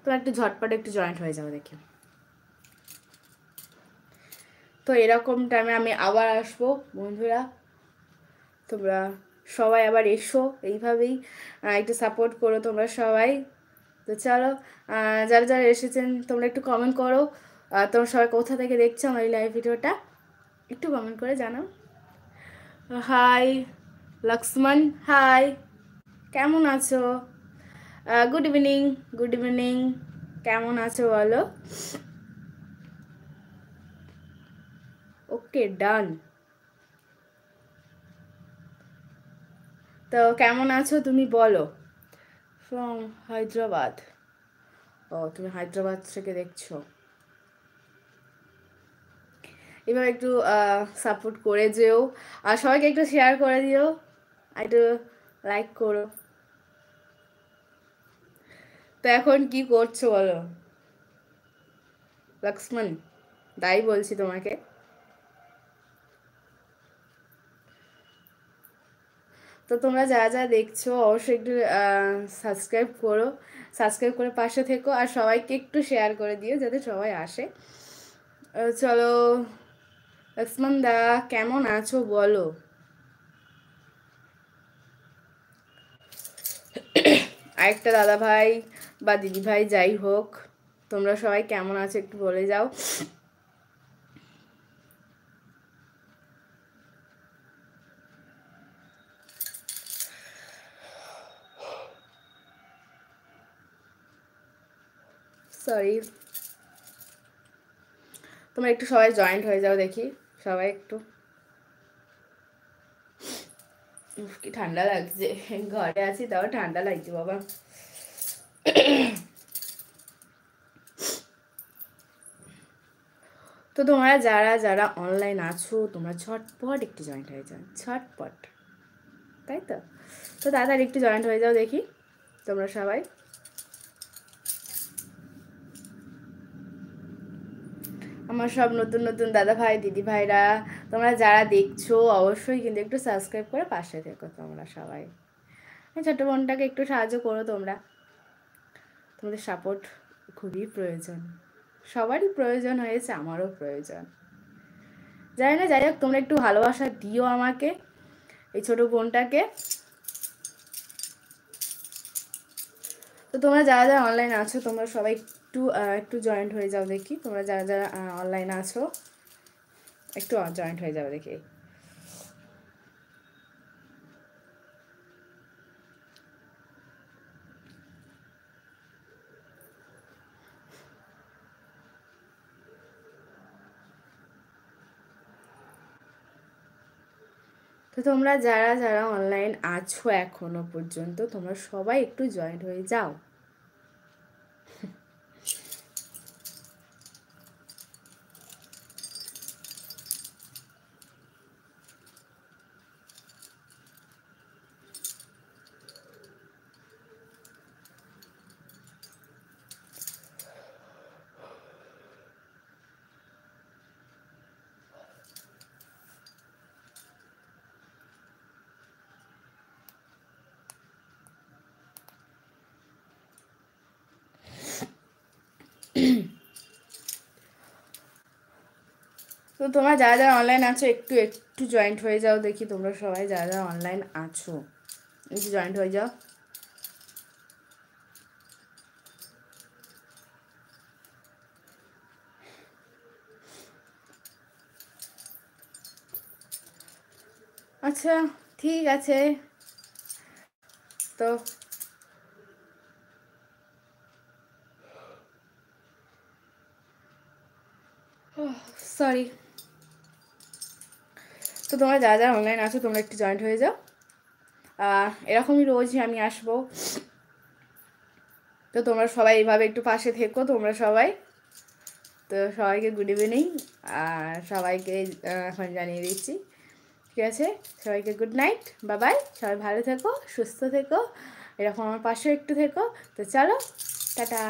তোমরা একটু ঝটপট একটু জয়েন্ট হয়ে যাও দেখি। তো এরকম টাইমে আমি আবার আসবো বন্ধুরা, তোমরা সবাই আবার এসো, এইভাবেই একটু সাপোর্ট করো তোমরা সবাই। তো চলো, যারা যারা এসেছেন তোমরা একটু কমেন্ট করো, তোমরা সবাই কোথা থেকে দেখছো আমার এই লাইভ ভিডিওটা, একটু কমেন্ট করে জানাও। হাই লক্ষ্মণ, হাই, কেমন আছো? গুড ইভিনিং, গুড ইভিনিং, কেমন আছো বলো? ওকে, ডান। তো কেমন আছো তুমি বলো? ফ্রম হায়দ্রাবাদ। ও, তুমি হায়দ্রাবাদ থেকে দেখছো। এবার একটু সাপোর্ট করে যেও, আর সবাইকে একটু শেয়ার করে দিও, একটু লাইক করো। তো এখন কি করছো বলো লক্ষ্মণ, তাই বলছি তোমাকে। তো তোমরা যারা যারা দেখছো অবশ্যই একটু সাবস্ক্রাইব করো, সাবস্ক্রাইব করে পাশে থেকো, আর সবাইকে একটু শেয়ার করে দিও যাতে সবাই আসে। চলো লক্ষ্মণ দা, কেমন আছো বলো? আরেকটা দাদা ভাই বা দিদি ভাই যাই হোক, তোমরা সবাই কেমন আছো একটু বলে যাও। সরি, তোমরা একটু সবাই জয়েন্ট হয়ে যাও দেখি, সবাই একটু। কি ঠান্ডা লাগছে, ঘরে আছি তাও ঠান্ডা লাগছে বাবা। তো তোমরা যারা যারা অনলাইন আছো তোমরা ঝটপট একটু জয়েন্ট হয়ে যাও, ঝটপট, তাই তো? তো তাড়াতাড়ি একটু জয়েন্ট হয়ে যাও দেখি তোমরা সবাই। আমার সব নতুন নতুন দাদা ভাই দিদি ভাইরা, তোমরা যারা দেখছো অবশ্যই কিন্তু একটু সাবস্ক্রাইব করে পাশে থেকো তোমরা সবাই। ছোটো বোনটাকে একটু সাহায্য করো তোমরা, তোমাদের সাপোর্ট খুবই প্রয়োজন, সবারই প্রয়োজন হয়েছে, আমারও প্রয়োজন। জানি না, যাই হোক তোমরা একটু ভালোবাসা দিও আমাকে, এই ছোটো বোনটাকে। তো তোমরা যারা যারা অনলাইন আছো তোমরা সবাই একটু একটু জয়েন্ট হয়ে যাও দেখি, তোমরা যারা যারা অনলাইন আছো একটু জয়েন্ট হয়ে যাও দেখি। তো তোমরা যারা যারা অনলাইন আছো এখনো পর্যন্ত তোমরা সবাই একটু জয়েন্ট হয়ে যাও। তো তোমরা যারা যারা অনলাইন আছো একটু একটু জয়েন্ট হয়ে যাও দেখি, তোমরা সবাই যারা যারা অনলাইন আছো একটু জয়েন্ট হয়ে যাও। আচ্ছা, ঠিক আছে। তো সরি। তো তোমরা যারা যারা অনলাইন আছো তোমরা একটু জয়েন্ট হয়ে যাও, এরকমই রোজই আমি আসবো। তো তোমরা সবাই এইভাবে একটু পাশে থেকো তোমরা সবাই। তো সবাইকে গুড ইভিনিং, আর সবাইকে এখন জানিয়ে দিচ্ছি, ঠিক আছে? সবাইকে গুড নাইট, বাই, সবাই ভালো থেকো, সুস্থ থেকো, এরকম আমার পাশে একটু থেকো। তো চলো, টাটা।